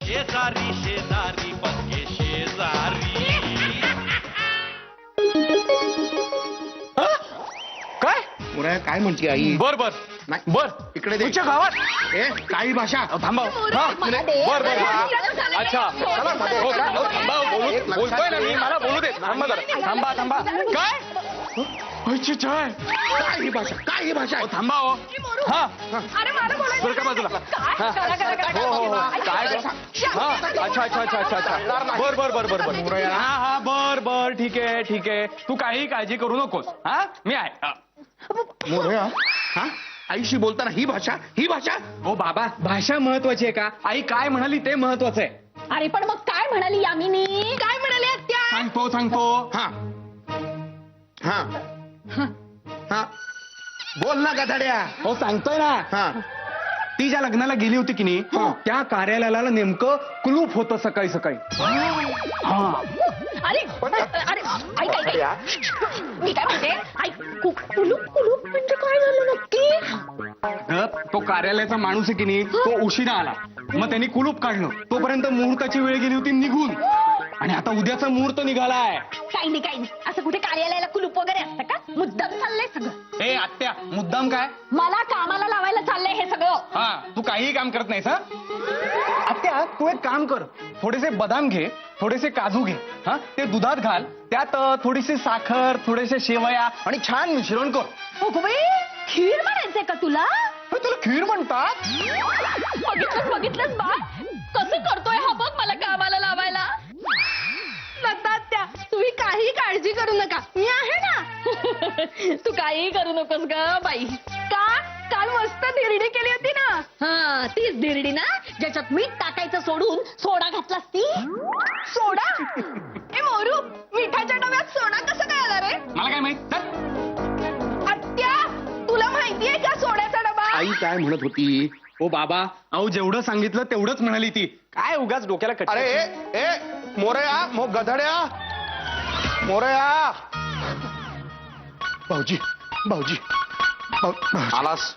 शेजारी शेजारी पक्के शेजारी. काय मुरा काय म्हणते आई? बर बर नाही. बर इकडे दे. तुमच्या गावात ए काही भाषा थांबा. मला दे. बर बर अच्छा चला, थांबा बोलतोय ना मी, मला बोलू दे. थांबा जरा. थांबा थांबा काय अच्छा छाय काय ही भाषा? काय ही भाषा? थांबा हो. हा अरे मला बोलायचं बरं का बाजूला. काय? करा. हो हो हो काय हा अच्छा अच्छा अच्छा अच्छा अच्छा बर बर बर बर बर हा हा बर बर ठीक आहे तू काही काळजी करू नकोस. हा मी आहे हा. मोरया हा आईशी बोलताना ही भाषा हो बाबा भाषा महत्वाची आहे का? आई काय म्हणाली ते महत्वाचं आहे. अरे पण मग काय म्हणाली यामिनी? काय म्हणाली आत्या? सांगतो हा हा हा बोल ना गधाड्या. हो सांगतोय ना. हा ती ज्या लग्नाला गेली होती की नाही त्या कार्यालयाला नेमकं कुलूप होतं सकाळी सकाळी. हा अरे ऐक मी काय म्हणते ऐक कुलूप म्हणजे काय झालं नक्की? तो कार्यालयाचा माणूस आहे की नाही तो उशिरा आला मग त्यांनी कुलूप काढलं. तोपर्यंत मुहूर्ताची वेळ गेली होती निघून आणि आता उद्याचा मुहूर्त निघालाय. काही नाही असं कुठे कार्यालयाला कुलूप वगैरे असतं का? मुद्दाम चाललंय सगळं. ए आत्या मुद्दाम काय? मला कामाला लावायला चाललंय हे सगळं. हा तू काहीही काम करत नाहीस. हा आत्या तू एक काम कर थोडेसे बदाम घे थोडेसे काजू घे हा ते दुधात घाल त्यात थोडीशी साखर थोडेसे शेवया आणि छान मिश्रण कर. हो गं बाई, खीर म्हणायचंय का तुला? तुला खीर म्हणतात? बघितलंच बा कसं करतोय हा बघ मला कामाला लावायला. त्या तुम्ही काही काळजी करू नका मी आहे ना. तू काही करू नकोस ग बाई. का काल मस्त धिरडी केली होती ना? हा तीच धिरडी ना ज्याच्यात मीठ टाकायचं सोडून सोडा घातलास ती. सोडा? ए मोरू मिठाच्या डब्यात सोडा कसं काय आला रे? मला काय माहित. आत्या तुला माहितीये का सोड्याचा डबा? आई काय म्हणत होती? ओ बाबा अहो जेवढं सांगितलं तेवढंच म्हणाली ती. काय उगाच डोक्याला कट. अरे ए मोरया गधाड्या मोरया. भाऊजी आलास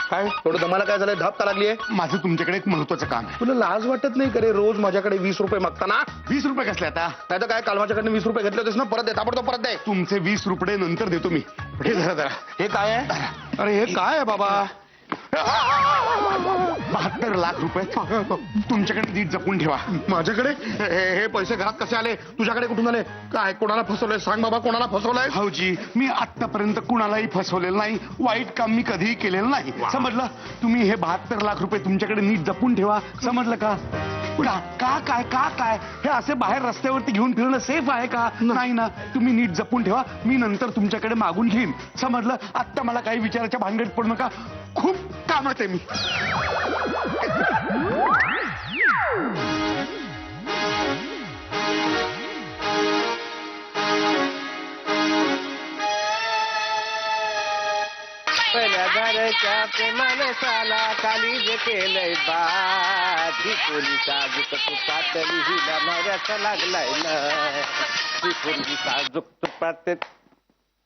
काय? थोडं दमाला काय झालंय? धापता लागलीये? माझं तुमच्याकडे एक महत्वाचं काम आहे. तुला लाज वाटत नाही करे रोज माझ्याकडे 20 रुपये मागताना? 20 रुपये कसले आता? नाही तर काय काल माझ्याकडे 20 रुपये घेतले होतेस ना परत दे ताबडतोब परत दे. तुमचे 20 रुपये नंतर देतो मी. हे जरा हे काय आहे? अरे हे काय आहे बाबा? 72 लाख रुपये तुमच्याकडे नीट जपून ठेवा. माझ्याकडे हे पैसे घरात कसे आले? तुझ्याकडे कुठून आले? काय कोणाला फसवलंय? सांग बाबा कोणाला फसवलंय? भाऊजी मी आतापर्यंत कुणालाही फसवलेलं नाही. वाईट काम मी कधीही केलेलं नाही. समजलं? तुम्ही हे 72 लाख रुपये तुमच्याकडे नीट जपून ठेवा. समजलं का? काय हे असे बाहेर रस्त्यावरती घेऊन फिरणं सेफ आहे का? नाही ना. तुम्ही नीट जपून ठेवा. मी नंतर तुमच्याकडे मागून घेईन. समजलं? आत्ता मला काही विचाराच्या भानगडीत पडू नका. खूप कामात आहे मी. पहिल्या घरच्या प्रेमाने साला कालीज केलंय बाजी पोलिसा जुक तुपातली हिला नवऱ्याचा लागलाय ना. ही पोलिसा जुक तुपात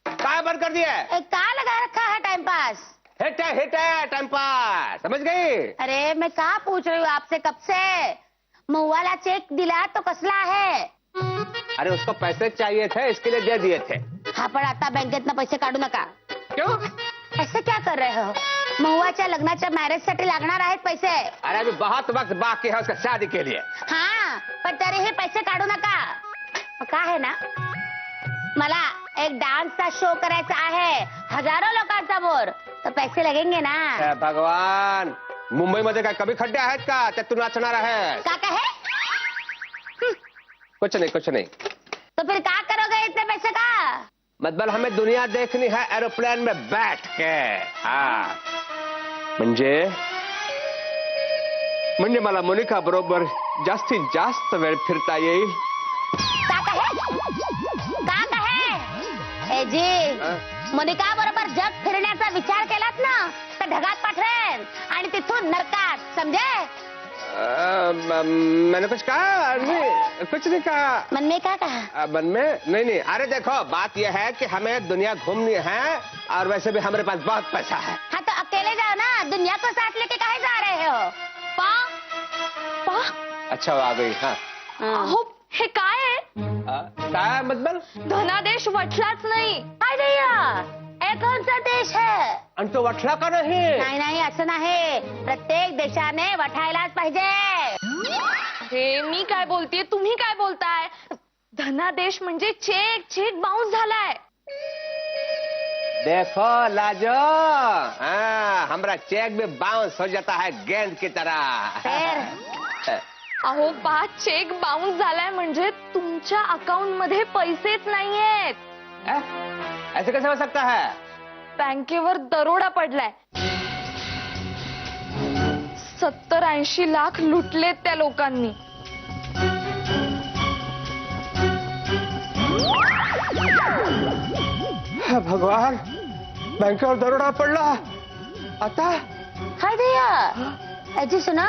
काय बंद कर दिया? क्या लगा रखा है टाइम पास? हेट है टाइम पास. समझ गई? अरे मैं कहा पूछ रही हूँ आपसे कब से. महुआला चेक दिला तो कसला है? अरे उसको पैसे चाहिए थे इसके लिए दे दिए थे. हा पण आता बँकेतनं पैसे काढू नका. क्यों? ऐसे क्या कर रहे हो? महुआच्या लग्नाच्या मॅरेज साठी लागणार आहेत पैसे. अरे अभी बहुत वक्त बाकी है उसका शादी के लिए. हाँ पण तरीही पैसे काढू नका. काय आहे ना मला एक डान्सचा शो करायचा आहे हजारों लोकांसमोर तर पैसे लगेंगे ना. हे भगवान मुंबई मध्ये काय कमी खड्डे आहेत का त्यात तू नाचणार आहे? का है? कुछ नहीं. तो फिर क्या करोगे इतने पैसे का? मतलब हमें दुनिया देखनी है एरोप्लेन में बैठ के. हाँ म्हणजे मला मोनिका बरोबर जास्तीत जास्त वेळ फिरता येईल. का कहे? ए जी मोनिका बरोबर जग फिरण्याचा विचार केलात ना तर ढगात पाठवेन आणि तिथून नरकात. समजे? मैंने कुछ कहा नहीं. कुछ नहीं कहा. मन में क्या कहा? मन में नहीं. अरे देखो बात यह है कि हमें दुनिया घूमनी है और वैसे भी हमारे पास बहुत पैसा है. हाँ तो अकेले जाओ ना. दुनिया को साथ लेके कहे जा रहे हो? पा अच्छा आ गई हाँ अहो हे काय आहे काय मतलब धनादेश वटलाच नाही. काय भैया हे कोणचा देश है? आणि तो वठला का नाही नाही नाही असं नाही, प्रत्येक देशाने वठायलाच पाहिजे. हे मी काय बोलतेय तुम्ही काय बोलताय? धनादेश म्हणजे चेक बाउन्स झालाय. देखो लाजो हाँ हमारा चेक भी बाउंस हो जाता है गेंद की तरह फिर? अहो बा चेक बाउन्स झालाय म्हणजे तुमच्या अकाउंट मध्ये पैसेच नाहीयेत. ऐसे कैसे हो सकता है बँकेवर दरोडा पडलाय. 70-80 लाख लुटलेत त्या लोकांनी. भगवान बँकेवर दरोडा पडला आता हाय भैया अजी सुना,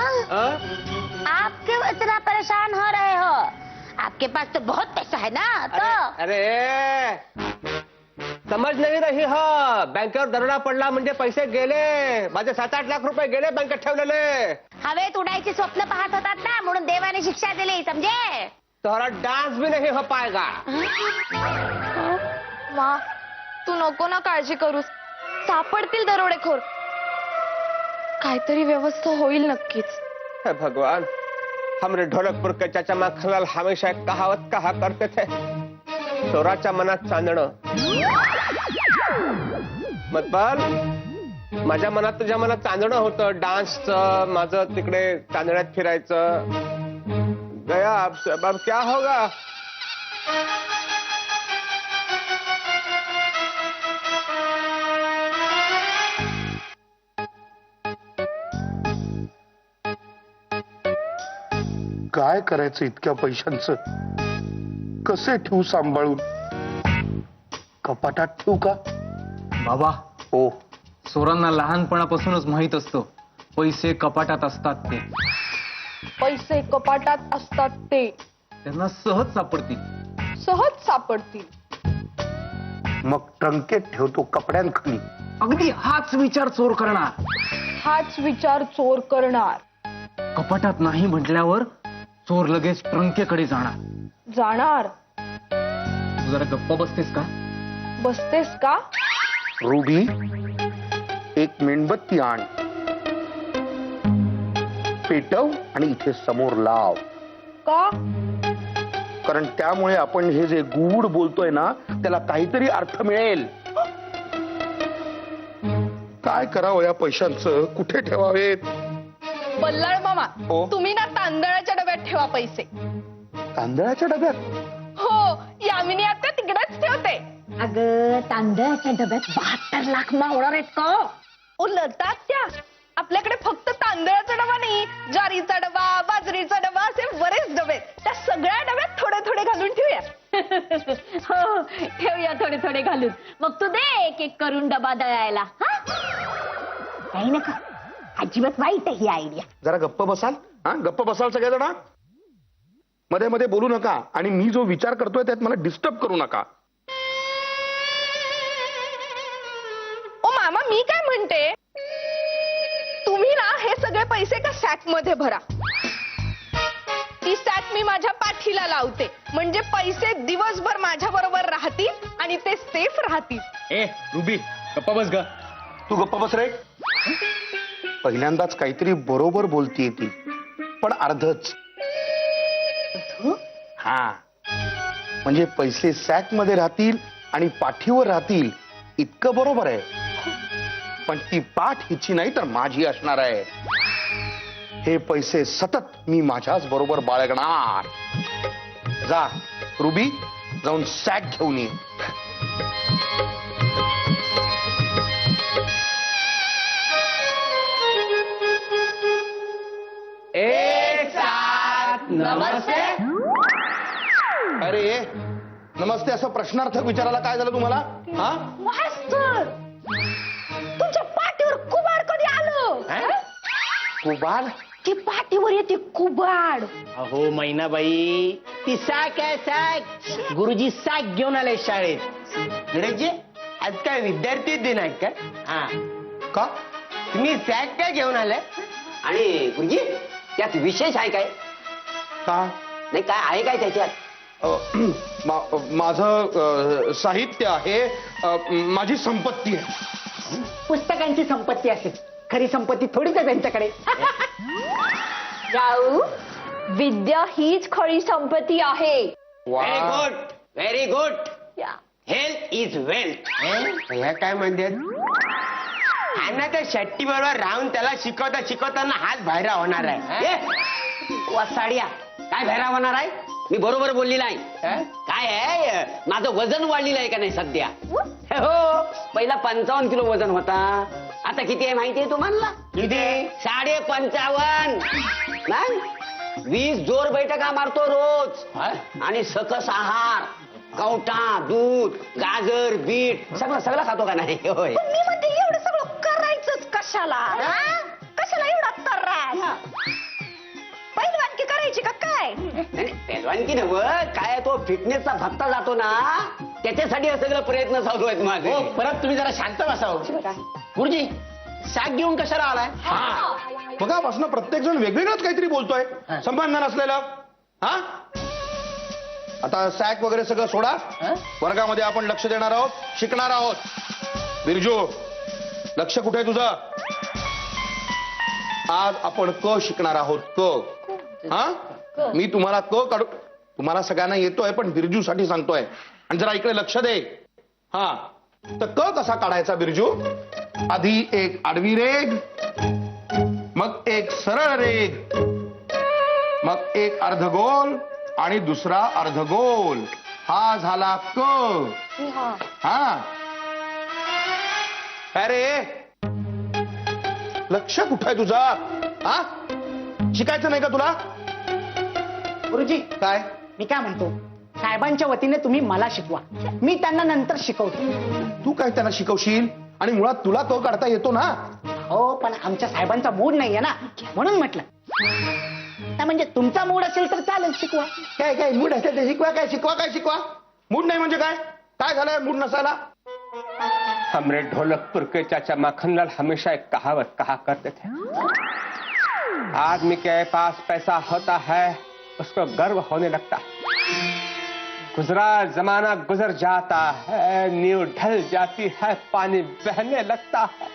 आप क्यों इतना परेशान हो रहे हो? आपके पास तो बहुत पैसा है ना. तो अरे समज नाही रही हो बँकेवर दरोडा पडला म्हणजे पैसे गेले माझे 7-8 लाख रुपये गेले बँकेत ठेवलेले. हवेत उडायची स्वप्न पाहत होतात ना म्हणून देवाने शिक्षा दिली समजे. तुम्हारा डांस भी नहीं हो पाएगा. मा तू नको ना काळजी करूस, सापडतील दरोडेखोर. काहीतरी व्यवस्था होईल नक्कीच. हे भगवान हमरे ढोलकपुर के चाचा माखनलाल हमेशा एक कहावत कहा करते थे, चोराच्या मनात चांदणं. मतलब माझ्या मनात तुझ्या मनात चांदणं होतं डान्सचं, माझं तिकडे चांदण्यात फिरायचं. गया अब क्या होगा. काय करायचं इतक्या पैशांचं? कसे ठेवू सांभाळून? कपाटात ठेवू का? बाबा हो चोरांना लहानपणापासूनच माहित असतं पैसे कपाटात असतात ते. पैसे कपाटात असतात ते त्यांना सहज सापडतील. सहज सापडतील. मग ट्रंकेत ठेवतो कपड्यांखाली. अगदी हाच विचार चोर करणार. हाच विचार चोर करणार. कपाटात नाही म्हटल्यावर चोर लगेच ट्रंकेकडे जाणार. तू जरा गप्प बसतेस का? बसतेस का? रुबी एक मेणबत्ती आण, पेटव आणि इथे समोर लाव. का? कारण त्यामुळे आपण हे जे गूढ बोलतोय ना त्याला काहीतरी अर्थ मिळेल. काय करावं या पैशांचं? कुठे ठेवावेत? बल्लाळ मामा हो? तुम्ही ना तांदळाच्या डब्यात ठेवा पैसे. तांदळाच्या डब्यात? हो यामिनी आता तिकडेच ठेवते. अगं तांदळाच्या डब्यात 72 लाख मावळा आहेत का? उलटात त्या आपल्याकडे फक्त तांदळाचा डबा नाही, ज्वारीचा डबा, बाजरीचा डबा असे बरेच डबे. त्या सगळ्या डब्यात थोडे थोडे घालून ठेवूया. हो ठेवूया थोडे थोडे घालून. मग तू दे एक एक करून डबा दळायला. काही नका, अजिबात वाईट आहे ही आयडिया. जरा गप्प बसाल? हा गप्प बसाल सगळेजण. मध्ये मध्ये बोलू नका आणि मी जो विचार करतोय त्यात मला डिस्टर्ब करू नका. ओ मामा मी काय म्हणते, तुम्ही ना हे सगळे पैसे का सॅक मध्ये भरा. ती सॅक मी माझ्या पाठीला लावते म्हणजे पैसे दिवसभर माझ्या बरोबर राहतील आणि ते सेफ राहतील. ए रुबी गप्प बस ग. तू गप्प बस रे. पहिल्यांदाच काहीतरी बरोबर बोलतीये ती, पण अर्धच. हा म्हणजे पैसे सॅक मध्ये राहतील आणि पाठीवर राहतील इतकं बरोबर आहे. पण ती पाठ हिची नाही तर माझी असणार आहे. हे पैसे सतत मी माझ्याच बरोबर बाळगणार. जा रुबी जाऊन सॅक घेऊन ये. एक साथ नमस्ते. अरे नमस्ते असं प्रश्नार्थक विचारायला काय झालं तुम्हाला? हा मास्तर तुमच्या पाठीवर कुबाड कधी आलं? कुबाड? ती पाठीवर येते कुबाड. अहो मैनाबाई ती सॅक आहे सॅक. गुरुजी सॅक घेऊन आले शाळेत. गणेशजी आज काय विद्यार्थी दिन आहे का? हा का? तुम्ही सॅक काय घेऊन आलाय? आणि गुरुजी त्यात विशेष आहे काय? का नाही काय आहे काय त्याच्यात? माझं साहित्य आहे, माझी संपत्ती आहे. पुस्तकांची संपत्ती असेल, खरी संपत्ती थोडीच आहे त्यांच्याकडे. राहू, विद्या हीच खरी संपत्ती आहे. Very good, very good. या. Health is wealth. ह्या काय म्हणतात? आणि त्या शेट्टी बरोबर राहून त्याला शिकवताना हात बाहेर होणार आहे. वसाड्या काय बाहेर होणार आहे? मी बरोबर बोललेला आहे. काय आहे, माझं वजन वाढलेलं आहे का नाही सध्या? हो, पहिला 55 किलो वजन होता, आता किती आहे माहिती आहे तुम्हाला? किती? 55.5. नाही, 20 जोर बैठका मारतो रोज. आणि सकस आहार, कवटा, दूध, गाजर, बीट सगळं खातो का नाही? होय. मी म्हणते एवढं सगळं करायचंच कशाला? कशाला एवढा त्रास? पहिलवानकी करायची का काय? पेलवानकी नव्ह, काय तो फिटनेसचा भत्ता जातो ना, त्याच्यासाठी हे सगळं प्रयत्न चालू आहेत माझे. परत तुम्ही जरा शांत बसावं. गुरुजी, सॅक घेऊन कशाला आलाय? मगापासून प्रत्येक जण वेगवेगळंच काहीतरी बोलतोय, संबंध नसलेलं. हा, आता सॅक वगैरे सगळं सोडा. वर्गामध्ये आपण लक्ष देणार आहोत, शिकणार आहोत. बिरजू, लक्ष कुठे आहे तुझं? आज आपण क शिकणार आहोत. क. हा, मी तुम्हाला क काढू, तुम्हाला सगळ्यांना येतोय, पण बिरजूसाठी सांगतोय. आणि जरा इकडे लक्ष दे. हा, तर क कसा काढायचा बिरजू? आधी एक आडवी रेघ, मग एक सरळ रेघ, मग एक अर्धगोल आणि दुसरा अर्धगोल. हा झाला क. हा, अरे लक्ष कुठं आहे तुझा? हा, शिकायचं नाही का तुला? गुरुजी, काय? मी काय म्हणतो, साहेबांच्या वतीने तुम्ही मला शिकवा, मी त्यांना नंतर शिकवतो. तू काय त्यांना शिकवशील? आणि मुळात तुला तो काढता येतो ना? हो, पण आमच्या साहेबांचा मूड नाहीये ना, म्हणून म्हटलं. नाही म्हणजे तुमचा मूड असेल तर चालेल, शिकवा. काय काय मूड असेल ते शिकवा. काय शिकवा? काय शिकवा? मूड नाही म्हणजे काय? काय झालंय मूड नसायला? हमरे ढोलकपुर के चाचा माखनलाल हमेशा एक कहावत कहा करते थे, आदमी के पास पैसा होता है उसको गर्व होने लगता है, गुजरा जमाना गुजर जाता है, नींव ढल जाती है, पानी बहने लगता है.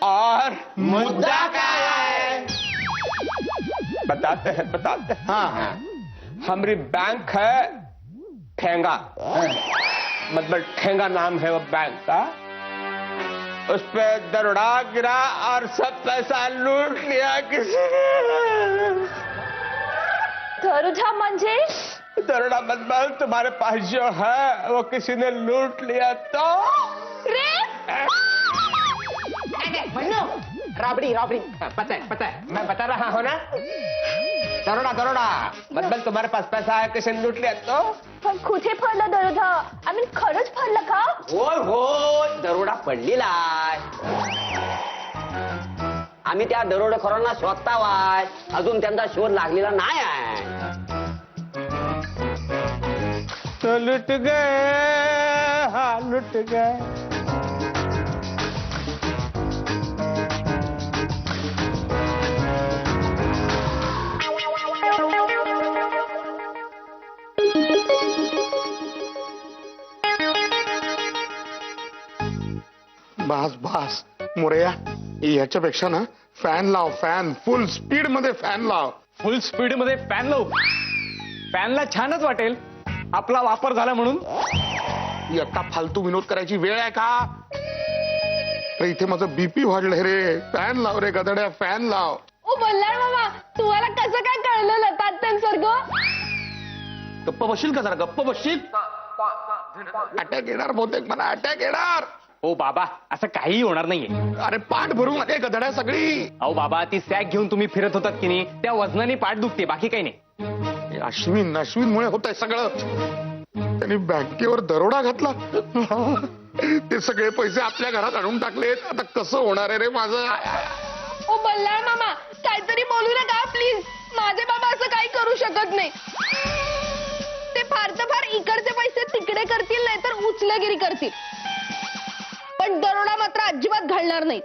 और मुद्दा काय आहे? बताते हैं. हाँ, हमारी बैंक है ठेंगा, मतलब ठेंगा नाम है वो बैंक का. उस पे दरोड़ा गिरा और सब पैसा लूट लिया किसी ने. दरोडा म्हणजे? दरोड़ा मतलब तुम्हारे पास जो है वो किसी ने लूट लिया तो. राबडी राबडी. पता है मैं बता रहा हूँ ना. दरोड़ा मतलब तुम्हारे पास पैसा है किसी ने लूट लिया तो. पण कुठे फरलं दरोडा? आम्ही खरंच फरलं का? होय होय, दरोडा पडलेला आहे. आम्ही त्या दरोडेखोरांना शोधतावाय, अजून त्यांचा शोध लागलेला नाही आहे. तो लुट गए, हाँ लुट गए. बास बास मोरया, याच्यापेक्षा ना फॅन लाव. फॅन फुल स्पीड मध्ये फॅन लाव. फुल स्पीड मध्ये फॅन लावू? फॅनला छानच वाटेल, आपला वापर झाला म्हणून. आता फालतू विनोद करायची वेळ आहे का? तर इथे माझं बीपी वाढलंय रे. फॅन लाव रे गदड्या, फॅन लाव. ओ बल्लाळ मामा, तुम्हाला कसं काय कळलं लतात्यांसारखं? गप्प बसशील का? जरा गप्प बसशील. अटॅक येणार बहुतेक, मला अटॅक येणार. ओ बाबा, असं काहीही होणार नाहीये. अरे पाठ भरून आले गदड्या सगळी. अहो बाबा, ती सॅक घेऊन तुम्ही फिरत होतात की नाही, त्या वजनाने पाठ दुखते, बाकी काही नाही. अश्विनमुळे होत आहे सगळं. त्यांनी बँकेवर दरोडा घातला, ते सगळे पैसे आपल्या घरात आणून टाकलेत. आता कसं होणार आहे रे माझं? ओ बल्लाळ मामा, काहीतरी बोलू नका प्लीज. माझे बाबा असं काही करू शकत नाही. ते फार तर फार इकडचे पैसे तिकडे करतील, नाही तर उचलगिरी करतील, पण दरोडा मात्र अजिबात घालणार नाही.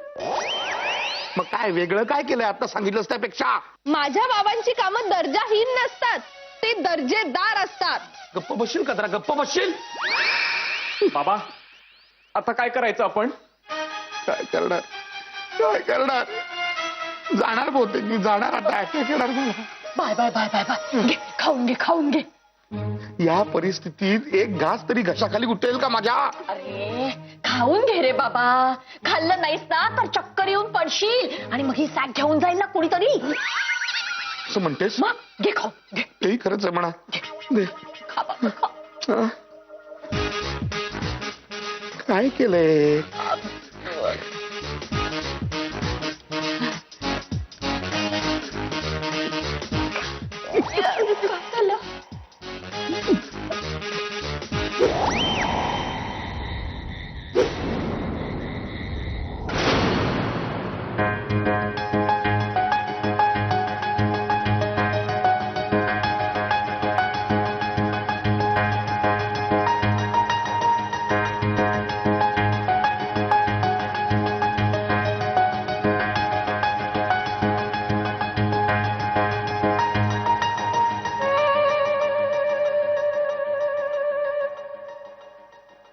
मग काय काय वेगळं काय केलंय आता सांगितलंस त्यापेक्षा? माझ्या बाबांची कामं दर्जाहीन नसतात, ते दर्जेदार असतात. गप्प बसशील का जरा? गप्प बसशील? बाबा आता काय करायचं आपण? काय करणार? काय करणार? जाणार बहुतेक मी, जाणार आता. काय करणार मला? Bye bye bye bye bye. घे, खाऊन घे, खाऊन घे. या परिस्थितीत एक घास तरी घशाखाली उठेल का माझ्या? अरे खाऊन घे रे बाबा. खाल्लं नाहीस ना तर चक्कर येऊन पडशील आणि मग ही सॅक घेऊन जाईल ना कुणीतरी. असं म्हणतेस? मग घे, खाऊन घे. तेही खरंच आहे म्हणा. दे. खा बाबा, खा. हा. काय केलंय?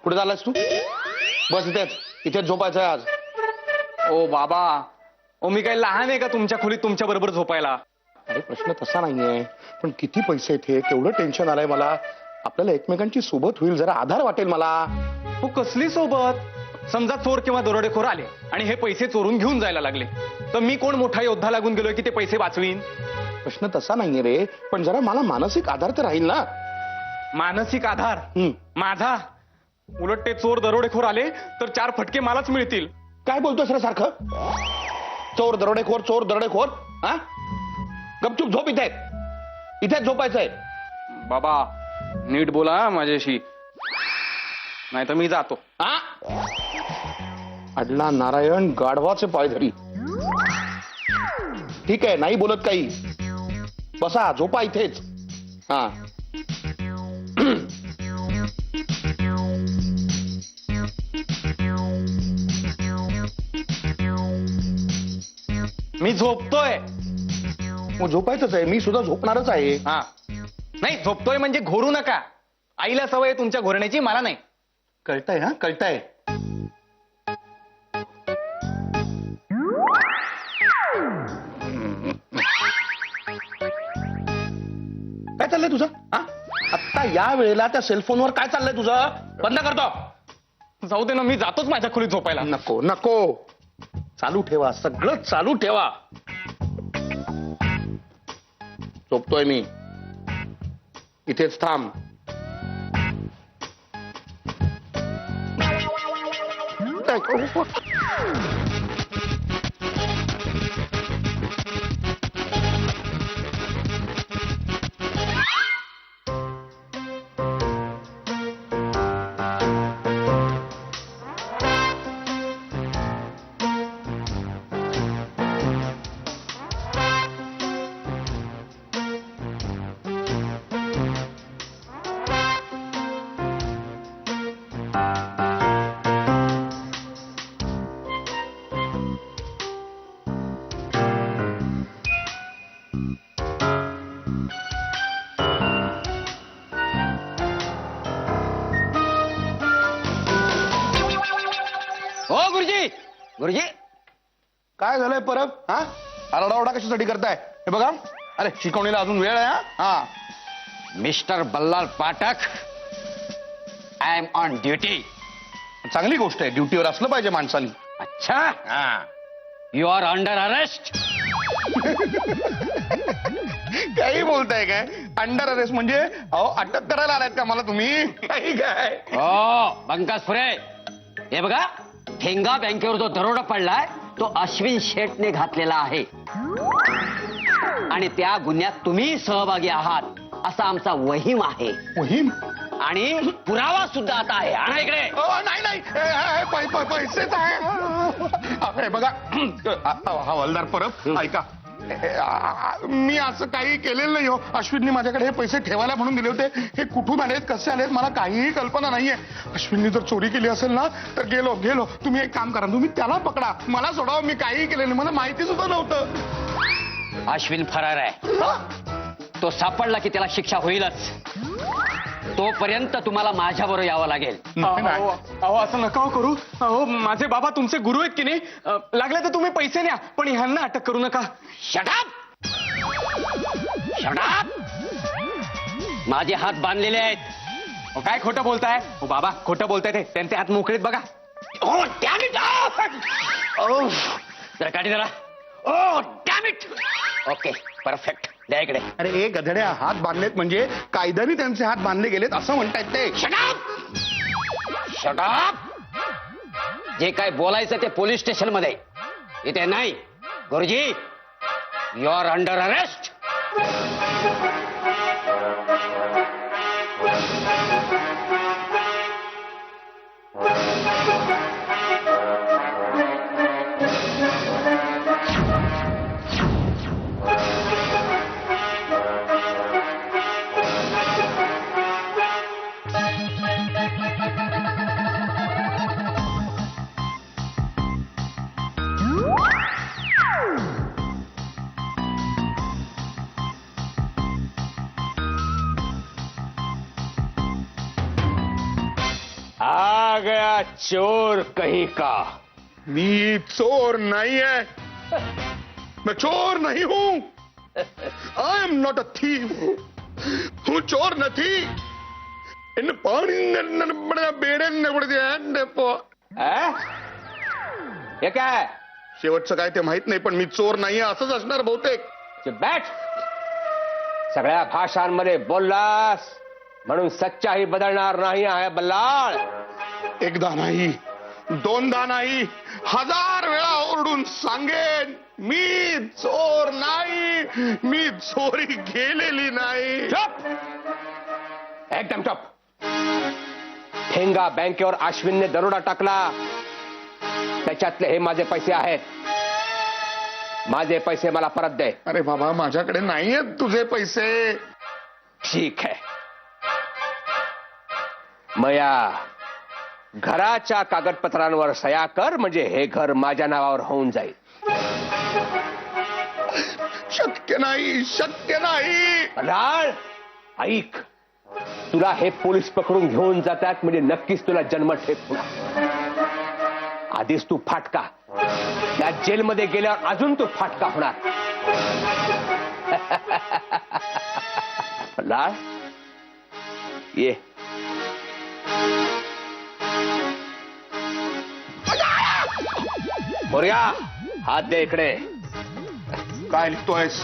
कुठे झालास तू? बस इथेच झोपायचं आहे आज. ओ बाबा, ओ मी काय लहान आहे का तुमच्या खोलीत तुमच्या बरोबर झोपायला? अरे प्रश्न तसा नाहीये, पण किती पैसे आहेत हे, केवढं टेन्शन आलंय मला. आपल्याला एकमेकांची सोबत होईल, जरा आधार वाटेल मला. हो कसली सोबत? समजा चोर किंवा दरोडेखोर आले आणि हे पैसे चोरून घेऊन जायला लागले, तर मी कोण मोठा योद्धा लागून गेलोय की ते पैसे वाचवीन? प्रश्न तसा नाहीये रे, पण जरा मला मानसिक आधार तर राहील ना. मानसिक आधार माझा? उलट ते चोर दरोडेखोर आले तर 4 फटके मलाच मिळतील. काय बोलतोस रे सारखं? चोर दरोडेखोर, चोर दरोडेखोर. हा, गपचूप झोप. इथेच झोपायचंय. बाबा नीट बोला माझ्याशी, नाही तर मी जातो. हा, अडला नारायण गाढवाचे पायधरी. ठीक आहे, नाही बोलत काही. बसा, झोपा इथेच. हा. मी झोपतोय. मग झोपायचंच आहे, मी सुद्धा झोपणारच आहे. हा, नाही झोपतोय म्हणजे घोरू नका. आईला सवय आहे तुमच्या घोरण्याची, मला नाही. कळतंय? हा, कळतंय. काय चाललंय तुझं? हा, आत्ता या वेळेला त्या सेलफोनवर काय चाललंय तुझं? बंद करतो. जाऊ दे ना, मी जातोच माझ्या खोलीत झोपायला. नको नको, चालू ठेवा, सगळं चालू ठेवा. झोपतोय मी, इथेच थांब. काय करू? हो गुरुजी, गुरुजी काय झालंय परत? हा, आरडाओरडा कशासाठी करताय? हे बघा, अरे शिकवणीला अजून वेळ आहे. हा, mister Ballal Pathak, I am on duty. चांगली गोष्ट आहे, ड्युटीवर असलं पाहिजे माणसाने. अच्छा, यू आर अंडर अरेस्ट. काही बोलताय काय? अंडर अरेस्ट म्हणजे? अहो, अटक करायला आलायत का मला तुम्ही? काही काय? हो बंकासपुरे, हे बघा, ठेंगा बँकेवर जो दरोडा पडलाय तो अश्विन शेठने घातलेला आहे आणि त्या गुन्ह्यात तुम्ही सहभागी आहात असा आमचा वहीम आहे. मोहीम? आणि पुरावा सुद्धा आता आहे. आणा इकडे. नाही नाही, पैसेच आहे. अरे बघा, हवालदार परब, ऐका, मी असं काही केलेलं नाही हो. अश्विननी माझ्याकडे हे पैसे ठेवायला म्हणून दिले होते. हे कुठून आलेत कसे आलेत मला काहीही कल्पना नाहीये. अश्विननी जर चोरी केली असेल ना तर गेलो तुम्ही एक काम करा, तुम्ही त्याला पकडा, मला सोडावं. मी काहीही केलेलं नाही, मला माहिती सुद्धा नव्हतं. अश्विन फरार आहे. तो सापडला की त्याला शिक्षा होईलच. तोपर्यंत तुम्हाला माझ्याबरोबर यावं लागेल. अहो असं नका हो करू. अहो माझे बाबा तुमचे गुरु आहेत की नाही. लागले तर तुम्ही पैसे न्या, पण ह्यांना अटक करू नका. Shut up! माझे हात बांधलेले आहेत. अहो, काय खोटं बोलताय? हो बाबा खोटं बोलताय ते. त्यांचे हात मोकळेत बघा. ओ डॅम इट! ओ जरा काढी जरा. ओ डॅम इट! Okay perfect. द्या इकडे. अरे ए गधड्या, हात बांधलेत म्हणजे कायद्याने त्यांचे हात बांधले गेलेत असं म्हणतायत ते. Shut up! Shut up! जे काय बोलायचं ते पोलीस स्टेशन मध्ये, इथे नाही. गुरुजी यू आर अंडर अरेस्ट. आ गया चोर कहीं का. मी चोर नहीं है. मैं चोर नहीं हूं. I am not a thief. हूं चोर नहीं. इन पानी बेड़े हे काय? शेवटचं काय ते माहित नाही, पण मी चोर नाहीये असंच असणार बहुतेक. बॅट सगळ्या भाषांमध्ये बोललास म्हणून सच्चाई बदलणार नाही आहे बल्लाळ. एकदा नाही, दोनदा नाही, 1000 वेळा ओरडून सांगेन मी चोर नाही. मी चोरी केलेली नाही. चुप! एकदम चुप. ठेंगा बँकेवर अश्विनने दरोडा टाकला, त्याच्यातले हे माझे पैसे आहेत. माझे पैसे मला परत दे. अरे बाबा माझ्याकडे नाहीयेत तुझे पैसे. ठीक आहे. मया घराच्या कागदपत्रांवर सह्या कर, म्हणजे हे घर माझ्या नावावर होऊन जाईल. शक्य नाही, शक्य नाही. बल्लाळ ऐक, तुला हे पोलीस पकडून घेऊन जातात म्हणजे नक्कीच तुला जन्मठेप होणार. आधीच तू फाटका, त्या जेलमध्ये गेल्यावर अजून तू फाटका होणार. बल्लाळ ये. मोर्या हात दे इकडे. काय लिहितोयस?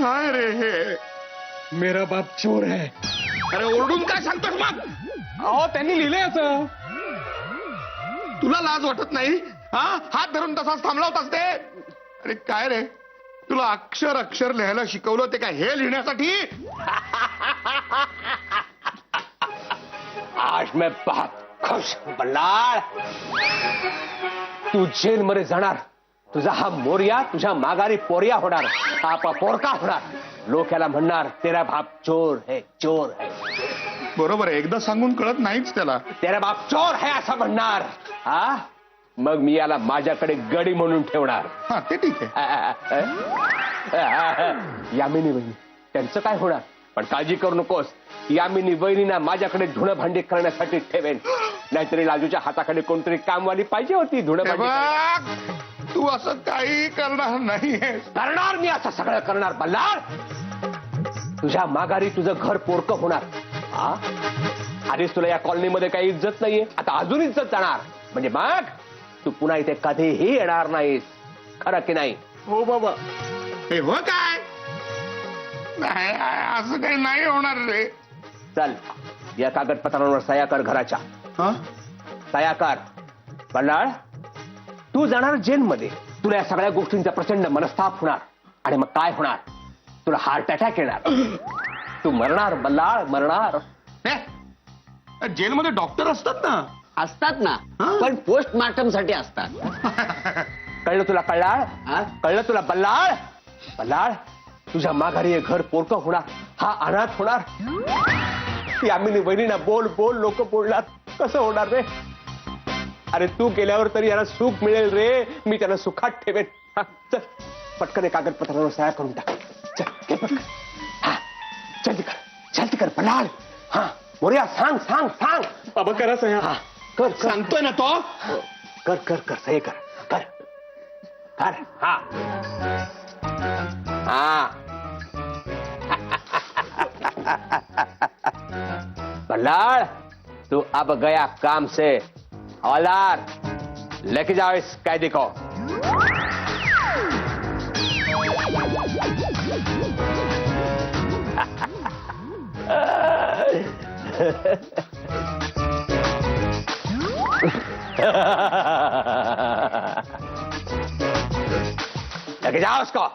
काय रे हे? मेरा बाप चोर है. अरे ओरडून काय सांगतोस मग? अहो त्यांनी लिहिलंय असं. तुला लाज वाटत नाही? हा, हात धरून तसाच थांबला होतास ते. अरे काय रे, तुला अक्षर अक्षर लिहायला शिकवलं ते काय हे लिहिण्यासाठी? आज मैं बहुत खुश हूं बल्लाळ. तू जेलमध्ये जाणार. तुझा हा मोर्या तुझ्या माघारी पोरिया होणार. हा पोरका होणार. लोक याला म्हणणार तेरा बाप चोर है, चोर है. बरोबर आहे, एकदा सांगून कळत नाहीच त्याला. तेरा बाप चोर है असं म्हणणार. हा मग मी याला माझ्याकडे गडी म्हणून ठेवणार. हा ते ठीक आहे. यामिनी वहिनी त्यांचं काय होणार? पण काळजी करू नकोस. यामिनी वहिनीना माझ्याकडे धुणं भांडी करण्यासाठी ठेवेन. नाहीतरी लाजूच्या हाताकडे कोणतरी कामवाली पाहिजे होती धुणं हे भांडी. बघ, तू असं काही करणार नाहीये. करणार मी असं सगळं करणार बल्लाळ. तुझ्या माघारी तुझं घर पोरकं होणार. हा आधीच तुला या कॉलनीमध्ये काही इज्जत नाहीये, आता अजून इज्जत जाणार. म्हणजे मग तू पुन्हा इथे कधीही येणार नाहीस. खरं की नाही? हो बाबा. हे हो काय नाही, असं काही नाही होणार रे. चल या कागदपत्रांवर सह्या कर घराच्या. हा? सह्या कर. बल्लाळ, तू जाणार जेलमध्ये. तुला या सगळ्या गोष्टींचा प्रचंड मनस्ताप होणार आणि मग काय होणार? तुला हार्ट अटॅक येणार. तू मरणार बल्लाळ, मरणार. हे, जेलमध्ये डॉक्टर असतात ना. असतात ना, पण पोस्टमार्टम साठी असतात. कळलं तुला कळलाळ? कळलं तुला बल्लाळ? बल्लाळ, तुझ्या माघारी हे घर पोरकं होणार, हा अनाथ होणार. यामिनी वहिनीना बोल बोल लोक बोलणार. कसं होणार रे? अरे तू गेल्यावर तरी याला सुख मिळेल रे. मी त्याला सुखात ठेवेन. हा, चल पटकन कागदपत्रावर सह्या करून टाक. चल घे पटकन. हा जल्दी कर, जल्दी कर बल्लाळ. हा मोर्या, सांग सांग सांग. बाबा करा सह्या. हा कर, सांगतोय ना तो. कर कर कर सही कर, कर कर. हा हा. बल्लाळ, तू अब गया काम से. औलाद लेके जाओ इस कैदी को. लेके जाओ उसको.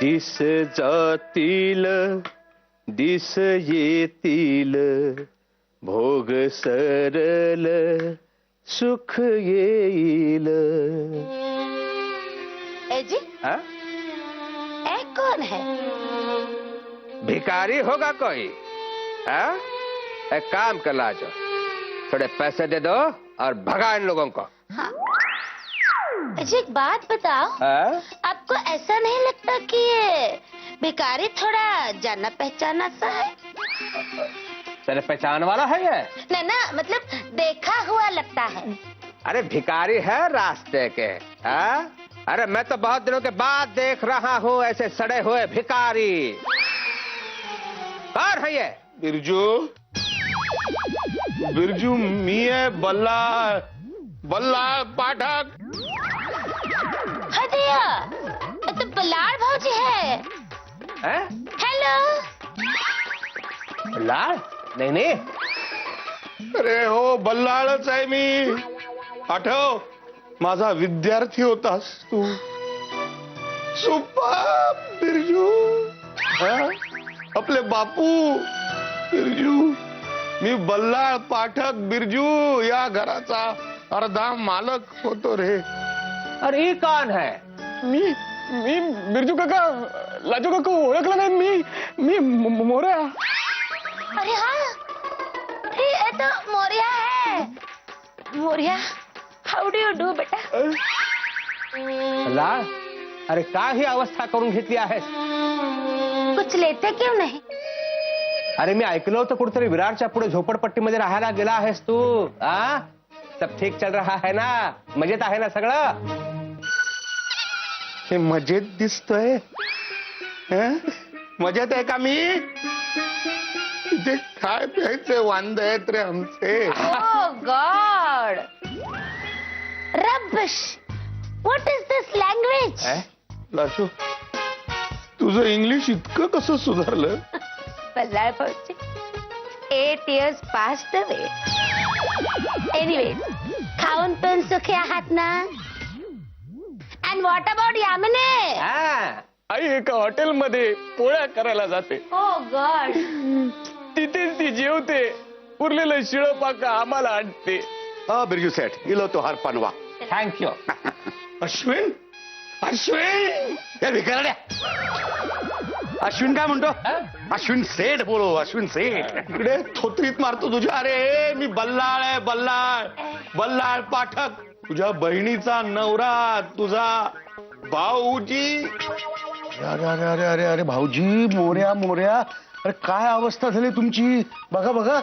दिस जातील दिस येतील भोग सरल सुख येईल. ए जी, हाँ? ए कौन है? भिखारी होगा कोई? हाँ? एक काम कर ला, जो थोड़े पैसे दे दो और भगा इन लोगों को. हाँ। जी एक बात बताओ, हाँ? आपको ऐसा नहीं लगता कि ये भिखारी थोड़ा जाना पहचाना सा है? तेरे पहचान वाला है ये? ना ना, मतलब देखा हुआ लगता है. अरे भिखारी है रास्ते के. हाँ? अरे मैं तो बहुत दिनों के बाद देख रहा हूँ ऐसे सड़े हुए भिखारी. कौन है ये? बिरजू, बिरजू मी आहे. बल्लाळ, बल्लाळ पाठक. हदिया, ये तो बल्लाळ भौजी है. हैं? हेलो. लाल? नहीं नहीं. अरे हो बल्लाळच आहे मी. आठव, माझा विद्यार्थी होतास तू. सुप्पा बिरजू. हा? आपले बापू बिरजू. मी बल्लाळ पाठक बिरजू या घराचा अर्धा मालक होतो रे. अरे ये कौन है? मी मी बिरजू काका, लाजू काका ओळखलं नाही. मी मोऱ्या. अरे हाँ, ये तो मोरिया है. मोरिया, हाउ डू यू डू बेटा? लाल, अरे का ही अवस्था करून घेतली आहेस? कुछ लेते क्यों नहीं? अरे मी ऐकलं होतं कुठेतरी विरारच्या पुढे झोपडपट्टीमध्ये राहायला गेला आहेस तू. आ? सब ठीक चल रहा है ना? मजेत आहे ना सगळं? हे मजेत दिसतोय. हं? मजेत आहे का मी? इथे काय प्यायचे वांदे आहेत रे आमचे. Oh God! Rubbish! What is this language? लाशू, तू तुझं इंग्लिश इतकं कसं सुधारलं? बल्लाळ भाऊजी 8 years past away. Anyway, खाऊन पण सुखी आहात ना? And what about Yamini? हा. आई एका हॉटेलमध्ये पोळ्या करायला जाते, Oh God. तिथेच ती जेवते, उरलेलं शिळं पाका आम्हाला आणते. बिरजू सेठ इलो तो हार पानवा. थँक्यू. अश्विन अश्विन या भिकाऱ्या. अश्विन काय म्हणतो? अश्विन सेठ बोलो, अश्विन सेठ. इकडे थोत्रीत मारतो तुझ्या. अरे मी बल्लाळ आहे, बल्लाळ. बल्लाळ पाठक, तुझ्या बहिणीचा नवरा, तुझा भाऊजी. अरे अरे अरे अरे अरे भाऊजी, मोऱ्या मोऱ्या. अरे काय अवस्था झाली तुमची. बघा बघा.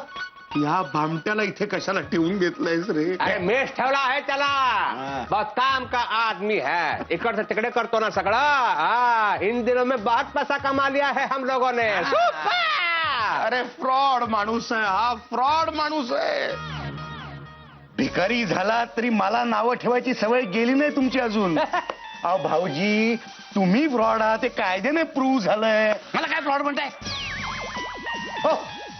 या भामट्याला इथे कशाला ठेवून घेतलंयस रे? अरे मेष ठेवला आहे त्याला. बहुत काम का आदमी है. इकडचं तिकडे करतो ना सगळं. हा, इन दिनों में बहुत पैसा कमा लिया है हम लोगों ने. सुपर. अरे फ्रॉड माणूस आहे हा, फ्रॉड माणूस आहे. भिकारी झाला तरी मला नावं ठेवायची सवय गेली नाही तुमची अजून. अहो भाऊजी, तुम्ही फ्रॉड आहात ते कायद्याने प्रूव्ह झालंय. मला काय फ्रॉड म्हणताय? हो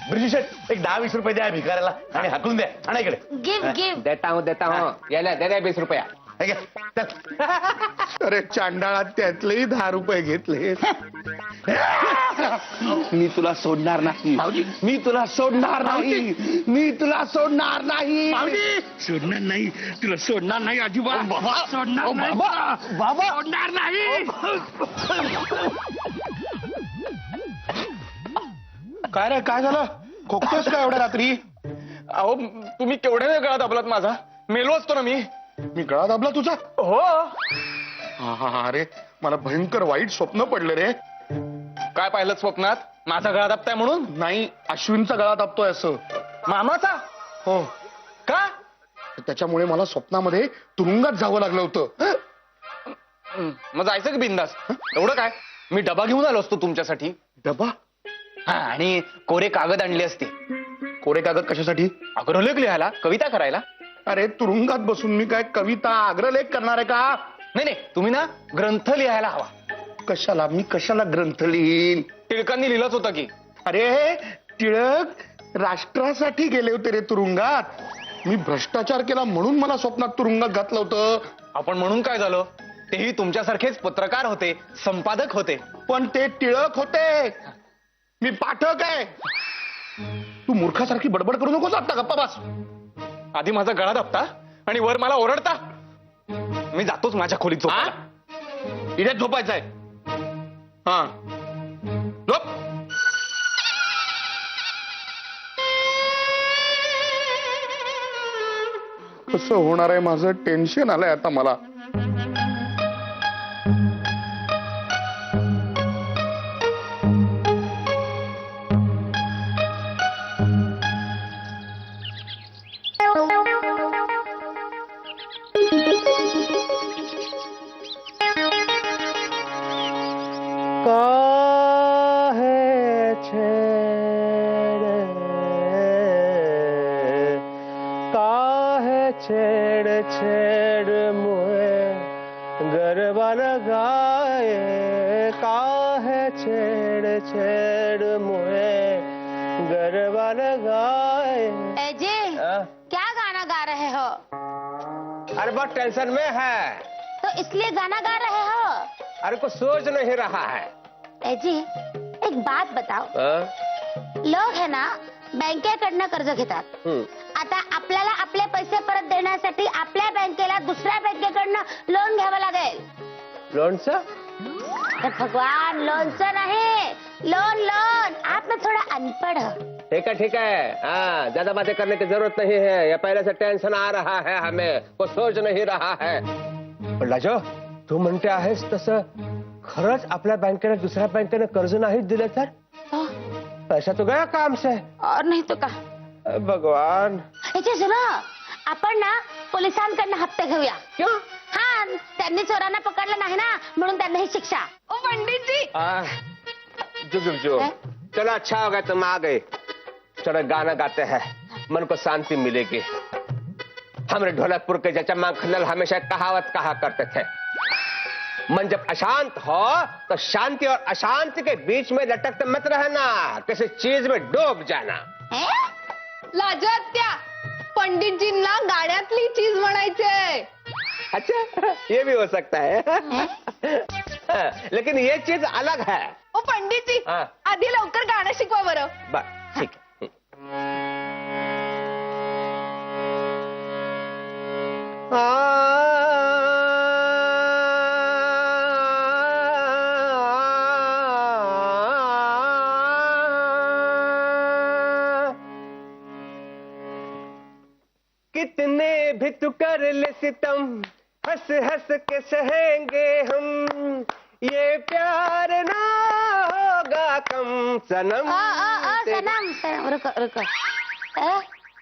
ब्रिटिश शेठ, एक 10-20 रुपये द्या भिकाऱ्याला आणि हाकलून द्या. आणा इकडे. Give. देता हूँ. याला दे दे 20 रुपया. हे घ्या. चल. अरे चांडाळात त्यातलेही 10 रुपये घेतले. मी तुला सोडणार नाही. मी तुला सोडणार नाही. मी तुला सोडणार नाही. सोडणार नाही. तुला सोडणार नाही अजिबात. सोडणार नाही. बाबा सोडणार नाही. काय रे, काय झालं? खोकतोस का एवढ्या रात्री? अहो तुम्ही केवढ्या वेळ गळा दाबलात माझा. मेलो असतो ना मी. मी गळा दाबला तुझा? हो. अरे मला भयंकर वाईट स्वप्न पडलं रे. काय पाहिलं स्वप्नात? माझा गळा दाबताय म्हणून? नाही, अश्विनचा गळा दाबतोय असं. मामाचा? हो. का? त्याच्यामुळे मला स्वप्नामध्ये तुरुंगात जावं लागलं होतं. मग जायचं की बिंदास? एवढं काय, मी डबा घेऊन आलो असतो तुमच्यासाठी. डबा? हा, आणि कोरे कागद आणले असते. कोरे कागद कशासाठी? अग्रलेख लिहायला, कविता करायला. अरे तुरुंगात बसून मी काय कविता अग्रलेख करणार आहे का? नाही नाही, तुम्ही ना ग्रंथ लिहायला हवा. कशाला? मी कशाला ग्रंथ लिहीन? टिळकांनी लिहिलंच होतं की. अरे टिळक राष्ट्रासाठी गेले होते रे तुरुंगात. मी भ्रष्टाचार केला म्हणून मला स्वप्नात तुरुंगात घातलं होतं. आपण म्हणून काय झालं? तेही तुमच्यासारखेच पत्रकार होते, संपादक होते. पण ते टिळक होते, मी पाठक आहे. तू मूर्खासारखी बडबड करू नकोस. आता गप्पा बस. आधी माझा गळा दाबता आणि वर मला ओरडता. मी जातोच माझ्या खोलीत झोपायला. इथे झोपायचंय. हा झोप. कसं होणार आहे माझं? टेन्शन आलंय आता मला. छेड़ छेड़ मुहे गरबा लगाए. काहे छेड़ छेड़ मुहे गरबा लगाए. जी क्या गाना गा रहे हो? अरे बहुत टेंशन में है. तो इसलिए गाना गा रहे हो? अरे कुछ सोच नहीं रहा है. जी एक बात बताओ. लोक है ना बँकेकडनं कर्ज घेतात. आता आपल्याला आपले पैसे परत देण्यासाठी आपल्या बँकेला दुसऱ्या बँकेकडनं लोन घ्यावं लागेल. लोणचं? भगवान, लोनचं नाही, लोन लोन. आप ना थोड़ा अनपढ़ हो. ठीक है. हाँ, ज्यादा बातें करने की जरूरत नहीं है. या पहले से टेंशन आ रहा है हमें, कुछ सोच नहीं रहा है. लाजो, तू म्हणते आहेस तसं खरंच आपल्या बँकेने दुसऱ्या बँकेने कर्ज नाही दिलं तर पैसा तो गया काम से. और नहीं तो का. भगवान. सुनो, आपण ना पोलिसांकडनं हप्ते घेऊया. क्यों? हा, त्यांनी चोरांना पकडलं नाही ना, म्हणून त्यांना ही शिक्षा. ओ पंडित जी. जो चलो, अच्छा हो गया तुम आ गए. चलो गाना गाते हैं, मन को शांति मिलेगी. हमरे ढोलकपुर के जचा मांखनल हमेशा कहावत कहा करते थे, मन जब अशांत हो तो शांति और अशांति के बीच में लटकते मत रहना, किसी चीज में डूब जाना. लाजात्या, पंडितजींना गाण्यातली चीज म्हणायचे. अच्छा, ये भी हो सकता है. लेकिन ये चीज अलग है. ओ पंडितजी, हाँ. आधी लवकर गाणं शिकवा बरं. बस ठीक है. कितने भी तू कर ले सितम, हंस हंस के सहेंगे हम, ये प्यार ना होगा कम सनम. सनम सनम, रुको रुको.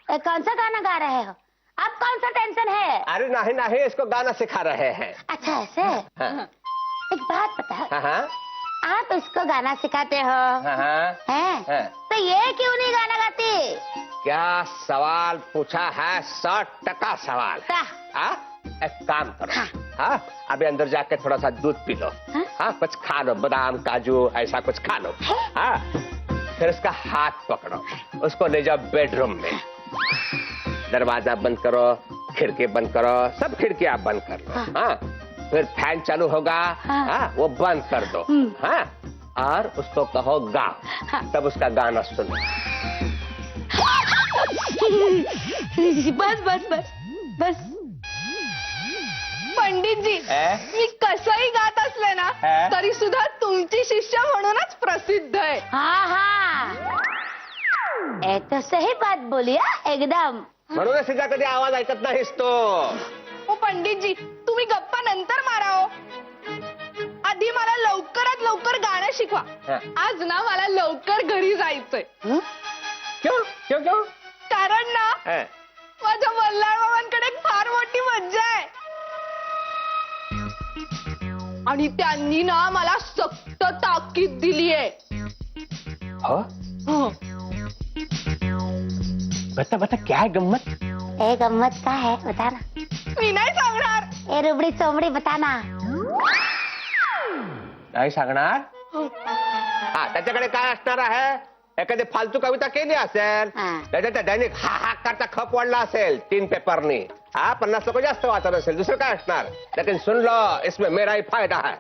कौन सा गाना गा रहे हो आप? कौन सा टेंशन है? अरे नहीं नहीं, इसको गाना सिखा रहे हैं. अच्छा ऐसे. हाँ. एक बात बताओ, हाँ. आप इसको गाना सिखाते हो हाँ. हैं? हाँ. तो ये क्यों नहीं गाना गाती? क्या सवाल पूछा है, 100% सवाल. हाँ? एक काम करो. हाँ. हाँ, अभी अंदर जाके थोड़ा सा दूध पी लो. हाँ? हाँ, कुछ खा लो, बादाम काजू ऐसा कुछ खा लो. हाँ, फिर उसका हाथ पकड़ो, उसको ले जाओ बेडरूम में. दरवाजा बंद करो, खिड़की बंद करो, सब खिड़कियां बंद कर लो. हाँ, फिर फैन चालू होगा. हाँ, वो बंद कर दो. हाँ, और उसको कहो गाओ. तब उसका गाना सुनो. बस बस बस बस. पंडितजी, मी कसंही गात असले ना तरी सुद्धा तुमची शिष्य म्हणूनच प्रसिद्ध आहे. हाँ हाँ, ये तो सही बात बोली हा, एकदम. म्हणूनच तिचा कधी आवाज ऐकत नाहीस तो. ओ पंडितजी, तुम्ही गप्पा नंतर मारा हो. आधी मला लवकरात लवकर गाणं शिकवा. आज ना मला लवकर घरी जायचंय. क्यों क्यों क्यों? कारण ना माझ्या मल्हार मामांकडे एक फार मोठी मज्जा आहे आणि त्यांनी ना मला सक्त ताकीद दिली आहे. बता बता, क्या है गम्मत? ए गम्मत का है बता ना. मी नाही सांगणार. ए रुबडी चोमडी बता ना. नाही सांगणार. हा, त्याच्याकडे काय असणार आहे? एखादी फालतू कविता केली असेल, त्याच्या दैनिक हा हा करता खप वाढला असेल 3 पेपरनी. हा, 50 लोक जास्त वाचत असेल, दुसरं काय असणार. लेकिन सुन लो, इसमें मेरा ही फायदा है.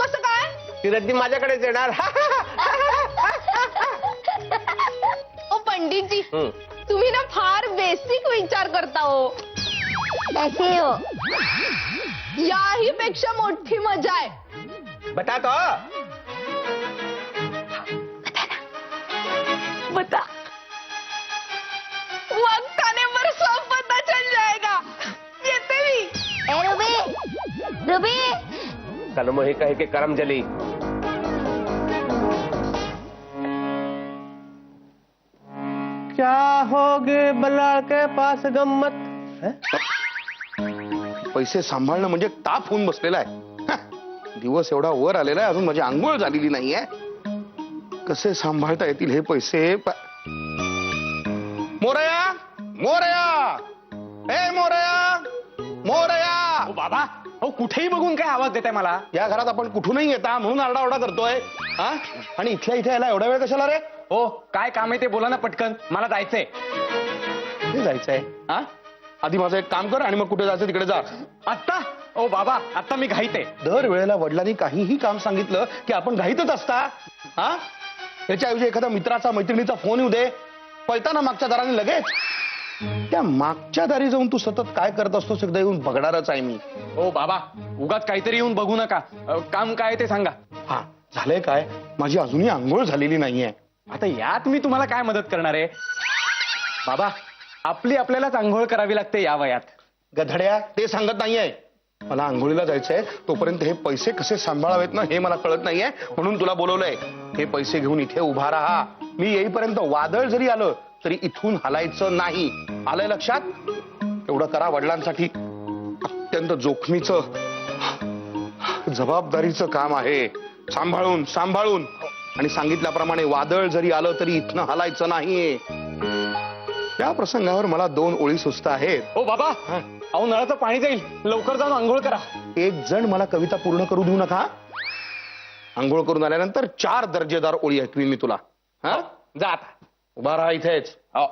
कसं काय? ती रद्दी माझ्याकडेच येणार. ओ पंडितजी, तुम्ही ना फार बेसिक विचार करता हो. ऐसे हो. याही पेक्षा मोठी मजा आहे. बता तो. बता. वक्त आने पर सब पता चल जाएगा. येते मी. ए रुबी रुबी. कलम ही कहे कि करम जली. क्या होगे बल्लाळ के पास गम्मत. पैसे सांभाळणं म्हणजे ताप होऊन बसलेला आहे. दिवस एवढा वर आलेला आहे, अजून माझी आंघोळ झालेली नाहीये. कसे सांभाळता येतील हे पैसे? मोरया मोरया, ए मोरया मोरया. बाबा, अहो कुठेही बघून काय आवाज देताय मला? या घरात आपण कुठूनही येता म्हणून आरडाओरडा करतोय. हा, आणि इथल्या इथे यायला एवढा वेळ कशाला रे? हो, काय काम आहे ते बोला ना पटकन, मला जायचंय. कुठे जायचंय? हा, आधी माझं एक काम कर आणि मग कुठे जायचं तिकडे जा. आत्ता? ओ बाबा, आता मी घाईत आहे. दर वेळेला वडिलांनी काहीही काम सांगितलं की आपण घाईतच असता. हा, त्याच्याऐवजी एखाद्या मित्राचा मैत्रिणीचा फोन येऊ दे, पळताना मागच्या दाराने लगेच. त्या मागच्या दारी जाऊन तू सतत काय करत असतोस एकदा येऊन बघणारच आहे मी. ओ बाबा, उगाच काहीतरी येऊन बघू नका. काम काय ते सांगा. हा, झालंय काय? माझी अजूनही आंघोळ झालेली नाहीये. आता यात मी तुम्हाला काय मदत करणार आहे? बाबा, आपल्यालाच आंघोळ करावी लागते या वयात. गधड्या, ते सांगत नाहीये. मला आंघोळीला जायचंय, तोपर्यंत हे पैसे कसे सांभाळावेत ना हे मला कळत नाहीये, म्हणून तुला बोलवलंय. हे पैसे घेऊन इथे उभा राहा. मी येईपर्यंत वादळ जरी आलं तरी इथून हलायचं नाही. आलंय लक्षात? एवढं करा. वडिलांसाठी अत्यंत जोखमीचं, जबाबदारीचं काम आहे. सांभाळून सांभाळून. आणि सांगितल्याप्रमाणे वादळ जरी आलं तरी इथनं हलायचं नाही. त्या प्रसंगावर मला 2 ओळी सुचत आहेत. ओ बाबा, अहो नळाचं पाणी जाईल, लवकर जाऊन आंघोळ करा. एक जण मला कविता पूर्ण करू देऊ नका. आंघोळ करून आल्यानंतर 4 दर्जेदार ओळी ऐकवीन मी तुला. हा, जा आता. उभा राहा इथेच. हो.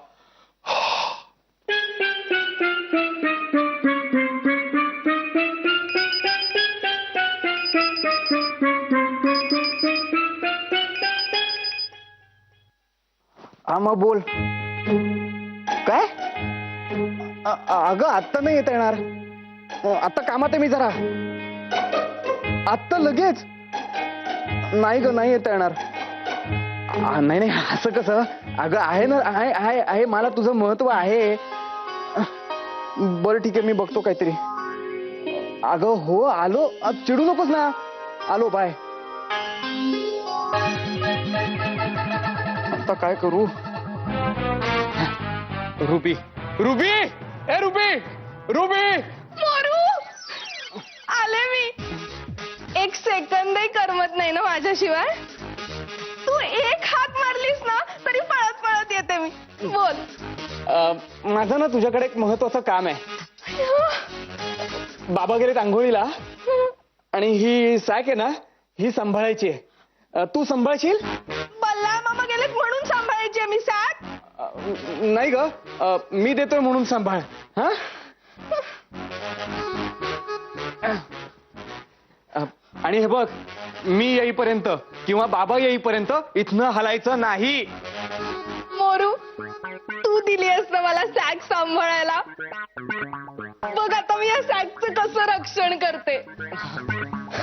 हा मग बोल. काय? अगं आत्ता नाही येता येणार. आत्ता कामात आहे मी जरा. आत्ता लगेच नाही ग, नाही येता येणार. नाही नाही, असं कसं. अगं आहे ना, आहे आहे आहे, मला तुझं महत्व आहे. बरं ठीक आहे, मी बघतो काहीतरी. अगं हो आलो, चिडू नकोस ना. आलो, बाय. आता काय करू? रुबी, रुबी, ए रुबी, रुबी. मोरू, आले मी. एक सेकंदही करमत नाही ना माझ्याशिवाय. तू एक हाक मारलीस ना तरी पळत पळत येते मी. बोल. माझं ना तुझ्याकडे एक महत्वाचं काम आहे. बाबा गेलेत आंघोळीला आणि ही सॅक आहे ना, ही सांभाळायची आहे. तू सांभाळशील? बल्ला मामा गेलेत म्हणून सांभाळायची आहे मी सॅक. नाही ग, मी देतोय म्हणून सांभाळ. हा, आणि हे बघ, मी येईपर्यंत किंवा बाबा येईपर्यंत इथनं हलायचं नाही. मोरू, तू दिली असतं मला सॅक सांभाळायला. बघ आता मी या सॅकचं कसं रक्षण करते.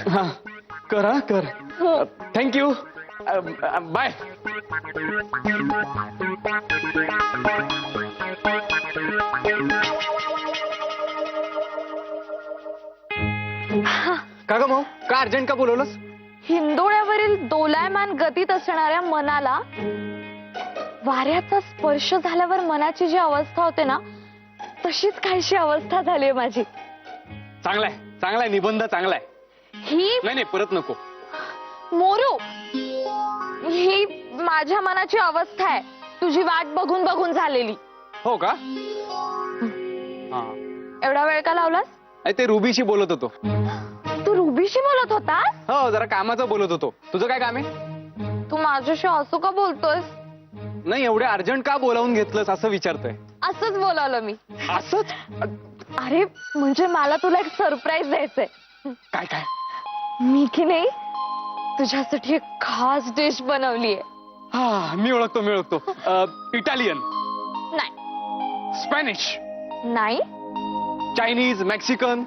हा, कर हा, कर. थँक्यू. बाय. का ग भाऊ, का अर्जंट का बोलवलंस? हिंदोळ्यावरील दोलायमान गतीत असणाऱ्या मनाला वाऱ्याचा स्पर्श झाल्यावर मनाची जी अवस्था होते ना, तशीच काहीशी अवस्था झालीये माझी. चांगलाय, चांगलाय, निबंध चांगलाय. ही नाही नाही, परत नको. मोरू, ही माझ्या मनाची अवस्था आहे, तुझी वाट बघून बघून झालेली. हो का? एवढा वेळ का लावलास? ते रुबीशी बोलत होतो. तू रुबीशी बोलत होतास? हो, जरा कामाचं बोलत होतो. तुझं काय काम आहे? तू माझ्याशी असं का बोलतोयस? नाही, एवढे अर्जंट का बोलावून घेतलंस असं विचारतोय. असंच बोलावलं मी. असंच? अरे म्हणजे मला तुला एक सरप्राईज द्यायचंय. काय काय? मी की नाही तुझ्यासाठी एक खास डिश बनवलीये. हा, मी ओळखतो. इटालियन, नाही स्पॅनिश, नाही, चायनीज, मेक्सिकन?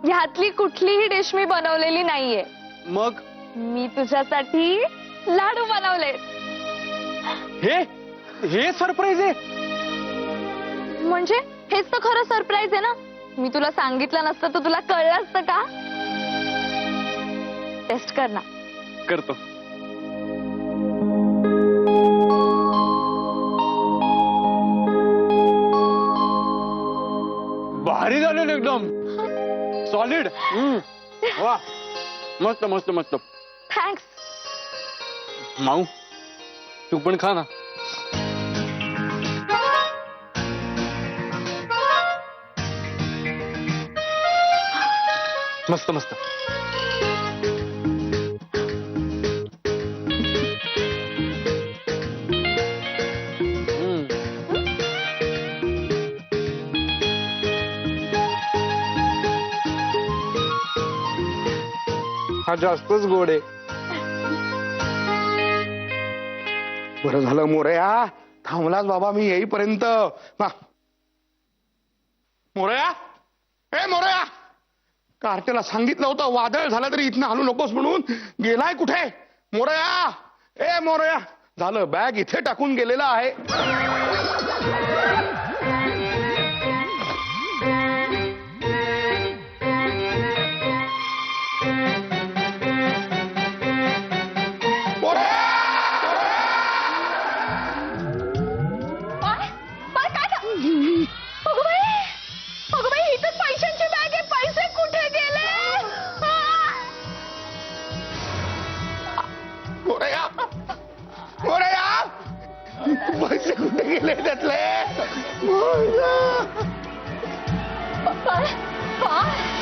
ह्यातली कुठलीही डिश मी बनवलेली नाहीये. मग मी तुझ्यासाठी लाडू बनवले. हे सरप्राईज आहे? म्हणजे हेच तर खरं सरप्राईज आहे ना. मी तुला सांगितलं नसतं तर तुला कळलं असतं का? टेस्ट कर ना. करतो. भारी झालेलं एकदम. सॉलिड. वा, मस्त मस्त मस्त. थँक्स. माऊ, तू पण खा ना. मस्त मस्त. हा जास्तच गोड आहे. बरं झालं मोरया, थांबलाच बाबा मी येईपर्यंत. मोरया, ए मोरया, कार्त्याला सांगितलं होतं वादळ झालं तरी इथनं हलू नकोस म्हणून. गेलाय कुठे मोरया? ए मोरया, झालं बॅग इथे टाकून गेलेला आहे. पैसे कुठे गेले त्याचे? काय काय